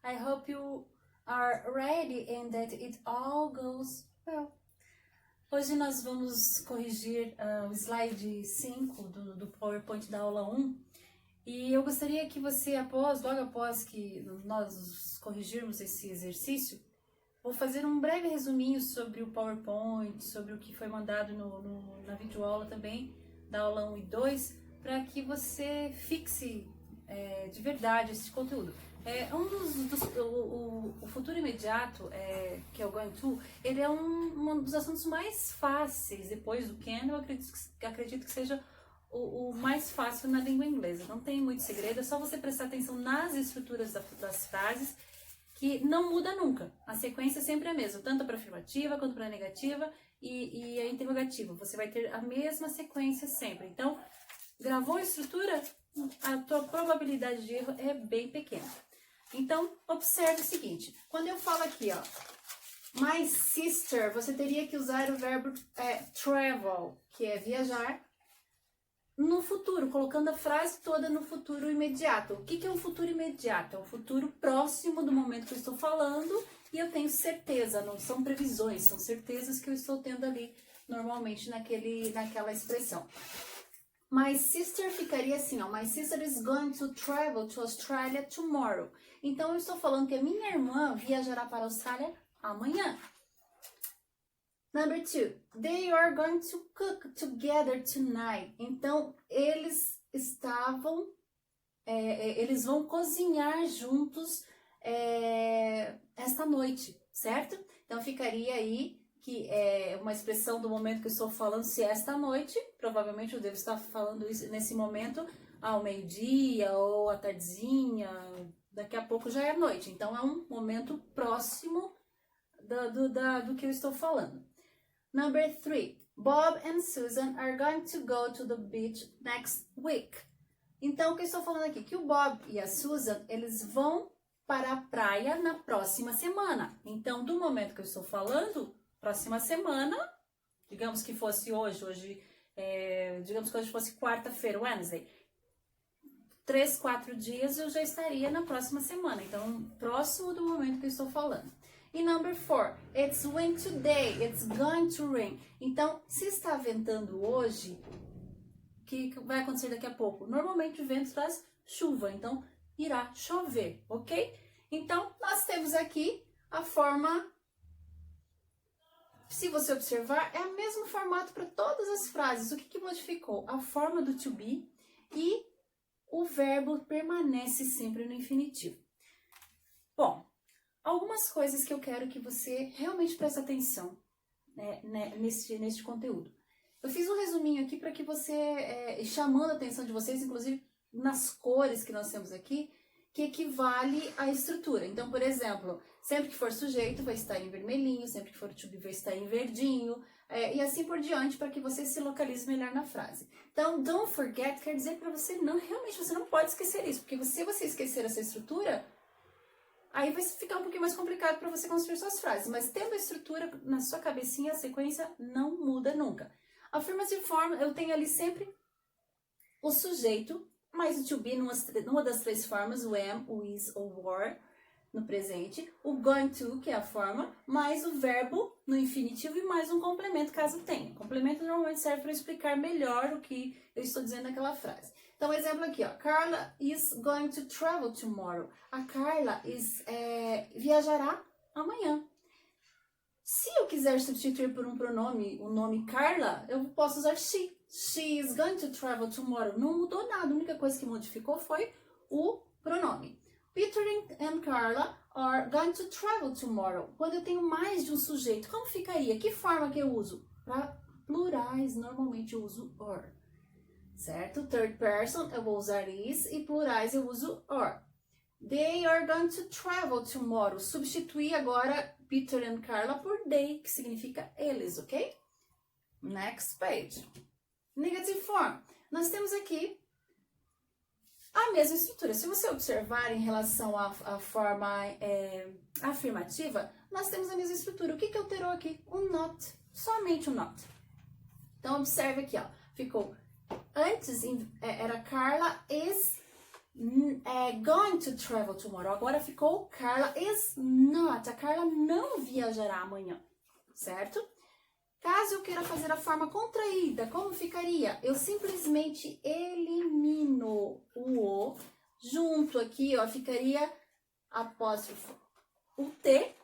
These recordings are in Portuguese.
I hope you are ready and that it all goes well. Hoje nós vamos corrigir o slide 5 do PowerPoint da aula 1 e eu gostaria que você, logo após que nós corrigirmos esse exercício, vou fazer um breve resuminho sobre o PowerPoint, sobre o que foi mandado na videoaula também, da aula 1 e 2, para que você fixe de verdade esse conteúdo. O futuro imediato, que é o going to, ele é um dos assuntos mais fáceis, depois do can, eu acredito que seja o mais fácil na língua inglesa. Não tem muito segredo, é só você prestar atenção nas estruturas das frases, que não muda nunca. A sequência é sempre a mesma, tanto para afirmativa quanto para negativa e a interrogativa. Você vai ter a mesma sequência sempre. Então, gravou a estrutura, a tua probabilidade de erro é bem pequena. Então, observe o seguinte, quando eu falo aqui, ó, my sister, você teria que usar o verbo travel, que é viajar, no futuro, colocando a frase toda no futuro imediato. O que é um futuro imediato? É um futuro próximo do momento que eu estou falando e eu tenho certeza, não são previsões, são certezas que eu estou tendo ali normalmente naquela expressão. My sister ficaria assim, ó, my sister is going to travel to Australia tomorrow. Então eu estou falando que a minha irmã viajará para a Austrália amanhã. Number 2, they are going to cook together tonight. Então, eles vão cozinhar juntos esta noite, certo? Então, ficaria aí que é uma expressão do momento que eu estou falando, se é esta noite, provavelmente eu devo estar falando isso nesse momento ao meio-dia ou à tardezinha, daqui a pouco já é noite. Então, é um momento próximo do que eu estou falando. Number 3, Bob and Susan are going to go to the beach next week. Então, o que eu estou falando aqui? Que o Bob e a Susan, eles vão para a praia na próxima semana. Então, do momento que eu estou falando, próxima semana, digamos que fosse digamos que hoje fosse quarta-feira, Wednesday, 3, 4 dias eu já estaria na próxima semana. Então, próximo do momento que eu estou falando. E number 4, it's wind today, it's going to rain. Então, se está ventando hoje, o que vai acontecer daqui a pouco? Normalmente o vento traz chuva, então irá chover, ok? Então, nós temos aqui a forma, se você observar, é o mesmo formato para todas as frases. O que modificou? A forma do to be e o verbo permanece sempre no infinitivo. Bom, algumas coisas que eu quero que você realmente preste atenção neste conteúdo. Eu fiz um resuminho aqui para que você, chamando a atenção de vocês, inclusive nas cores que nós temos aqui, que equivale à estrutura. Então, por exemplo, sempre que for sujeito vai estar em vermelhinho, sempre que for to be vai estar em verdinho, e assim por diante, para que você se localize melhor na frase. Então, don't forget quer dizer para você, realmente você não pode esquecer isso, porque se você esquecer essa estrutura, aí vai ficar um pouquinho mais complicado para você construir suas frases, mas tendo a estrutura na sua cabecinha, a sequência não muda nunca. Affirmative form, eu tenho ali sempre o sujeito, mais o to be numa das três formas, o am, o is ou o were, no presente, o going to, que é a forma, mais o verbo no infinitivo e mais um complemento, caso tenha. Complemento normalmente serve para explicar melhor o que eu estou dizendo naquela frase. Então, exemplo aqui, ó, Carla is going to travel tomorrow. A Carla viajará amanhã. Se eu quiser substituir por um pronome o nome Carla, eu posso usar she. She is going to travel tomorrow. Não mudou nada, a única coisa que modificou foi o pronome. Peter and Carla are going to travel tomorrow. Quando eu tenho mais de um sujeito, como ficaria? Que forma que eu uso? Para plurais, normalmente eu uso or. Certo? Third person, eu vou usar is, e plurais eu uso or. They are going to travel tomorrow. Substituir agora Peter and Carla por they, que significa eles, ok? Next page. Negative form. Nós temos aqui a mesma estrutura. Se você observar em relação à forma afirmativa, nós temos a mesma estrutura. O que alterou aqui? Um not. Somente um not. Então, observe aqui, ó. Ficou... Antes era Carla is going to travel tomorrow. Agora ficou Carla is not. A Carla não viajará amanhã, certo? Caso eu queira fazer a forma contraída, como ficaria? Eu simplesmente elimino o junto aqui, ó, ficaria apóstrofo o T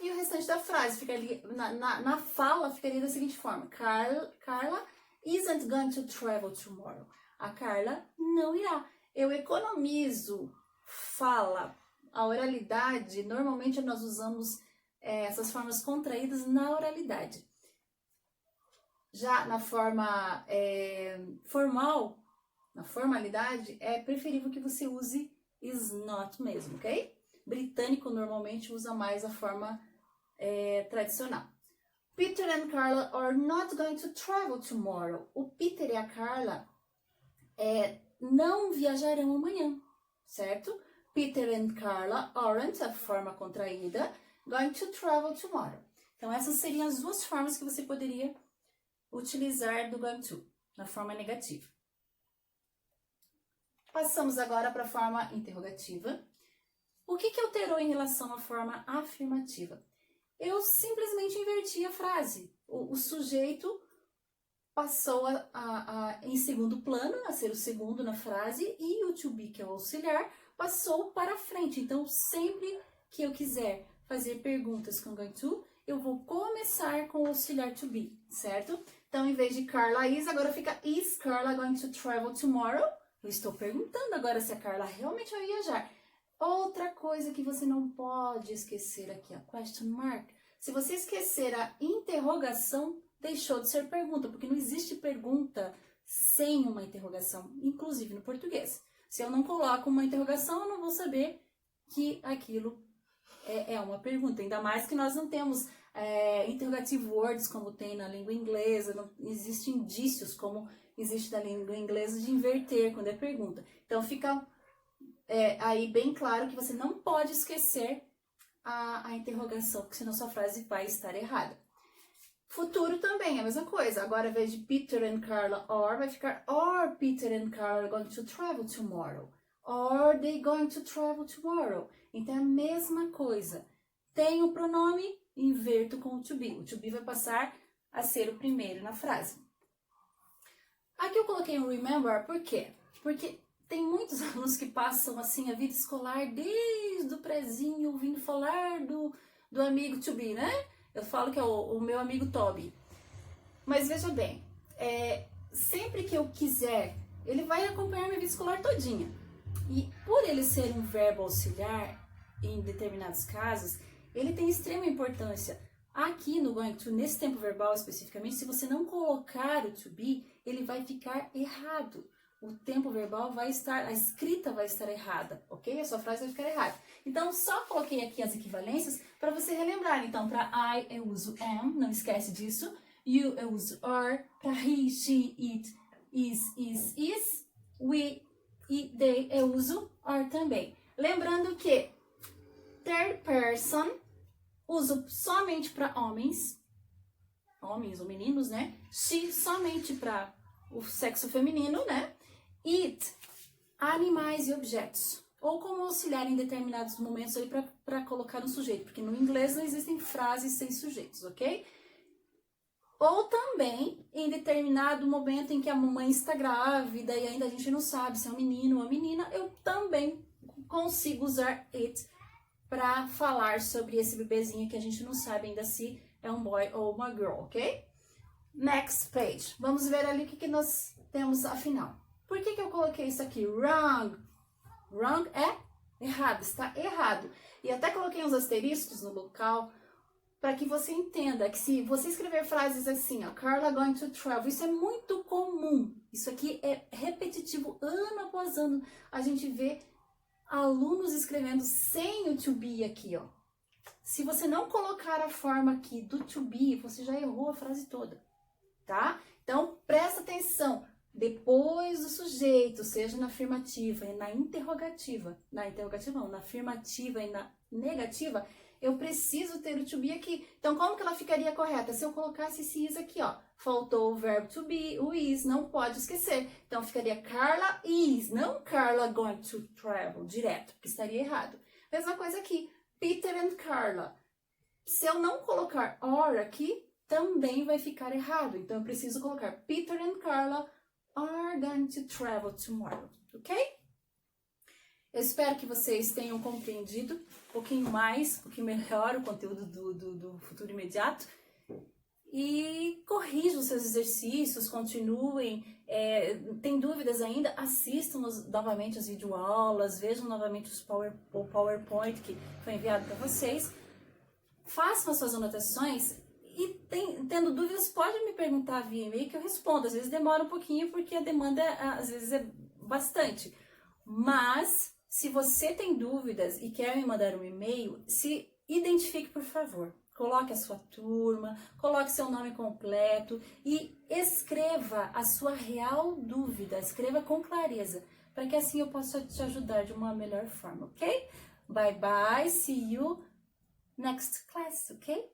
e o restante da frase ficaria, na fala ficaria da seguinte forma: Carla isn't going to travel tomorrow. A Carla não irá. Eu economizo fala, a oralidade. Normalmente nós usamos essas formas contraídas na oralidade. Já na forma formal, na formalidade, é preferível que você use is not mesmo, ok? Britânico normalmente usa mais a forma tradicional. Peter and Carla are not going to travel tomorrow. O Peter e a Carla não viajarão amanhã, certo? Peter and Carla aren't, a forma contraída, going to travel tomorrow. Então essas seriam as duas formas que você poderia utilizar do going to, na forma negativa. Passamos agora para a forma interrogativa. O que alterou em relação à forma afirmativa? Eu simplesmente inverti a frase. O sujeito passou em segundo plano, a ser o segundo na frase, e o to be, que é o auxiliar, passou para frente. Então, sempre que eu quiser fazer perguntas com going to, eu vou começar com o auxiliar to be, certo? Então, em vez de Carla is, agora fica is Carla going to travel tomorrow? Eu estou perguntando agora se a Carla realmente vai viajar. Outra coisa que você não pode esquecer aqui, a question mark. Se você esquecer a interrogação, deixou de ser pergunta, porque não existe pergunta sem uma interrogação, inclusive no português. Se eu não coloco uma interrogação, eu não vou saber que aquilo é uma pergunta. Ainda mais que nós não temos interrogative words como tem na língua inglesa, não existem indícios como existe na língua inglesa de inverter quando é pergunta. Então fica aí bem claro que você não pode esquecer a interrogação, porque senão sua frase vai estar errada. Futuro também é a mesma coisa. Agora, ao invés de Peter and Carla are, vai ficar are Peter and Carla going to travel tomorrow? Are they going to travel tomorrow? Então é a mesma coisa. Tem o pronome, inverto com o to be. O to be vai passar a ser o primeiro na frase. Aqui eu coloquei um remember, por quê? Porque tem muitos alunos que passam assim a vida escolar desde o prezinho ouvindo falar do amigo to be, né? Eu falo que é o meu amigo Toby. Mas veja bem, sempre que eu quiser, ele vai acompanhar minha vida escolar todinha. E por ele ser um verbo auxiliar, em determinados casos, ele tem extrema importância. Aqui no going to, nesse tempo verbal especificamente, se você não colocar o to be, ele vai ficar errado. O tempo verbal vai estar, a escrita vai estar errada, ok? A sua frase vai ficar errada. Então, só coloquei aqui as equivalências para você relembrar. Então, para I eu uso am, não esquece disso. You eu uso are. Para he, she, it, is. We e they eu uso are também. Lembrando que third person uso somente para homens ou meninos, né? She somente para o sexo feminino, né? It, animais e objetos. Ou como auxiliar em determinados momentos aí para colocar um sujeito, porque no inglês não existem frases sem sujeitos, ok? Ou também em determinado momento em que a mamãe está grávida e ainda a gente não sabe se é um menino ou uma menina, eu também consigo usar it para falar sobre esse bebezinho que a gente não sabe ainda se é um boy ou uma girl, ok? Next page. Vamos ver ali o que nós temos afinal. Por que eu coloquei isso aqui? Wrong. Wrong é errado, está errado. E até coloquei uns asteriscos no local para que você entenda que se você escrever frases assim, ó, Carla going to travel, isso é muito comum. Isso aqui é repetitivo, ano após ano. A gente vê alunos escrevendo sem o to be aqui, ó. Se você não colocar a forma aqui do to be, você já errou a frase toda, tá? Então, presta atenção. Depois do sujeito, seja na afirmativa e na interrogativa, na afirmativa e na negativa, eu preciso ter o to be aqui. Então, como que ela ficaria correta? Se eu colocasse esse is aqui, ó. Faltou o verbo to be, o is, não pode esquecer. Então, ficaria Carla is, não Carla going to travel, direto, porque estaria errado. Mesma coisa aqui, Peter and Carla. Se eu não colocar or aqui, também vai ficar errado. Então, eu preciso colocar Peter and Carla are going to travel tomorrow, ok? Eu espero que vocês tenham compreendido um pouquinho mais, um pouquinho melhor o conteúdo do futuro imediato. E corrijam os seus exercícios, continuem. Tem dúvidas ainda? Assistam novamente as videoaulas, vejam novamente o PowerPoint que foi enviado para vocês. Façam as suas anotações e tendo dúvidas, pode me perguntar via e-mail que eu respondo. Às vezes demora um pouquinho porque a demanda às vezes é bastante. Mas se você tem dúvidas e quer me mandar um e-mail, se identifique, por favor. Coloque a sua turma, coloque seu nome completo e escreva a sua real dúvida, escreva com clareza, para que assim eu possa te ajudar de uma melhor forma, ok? Bye bye, see you next class, ok?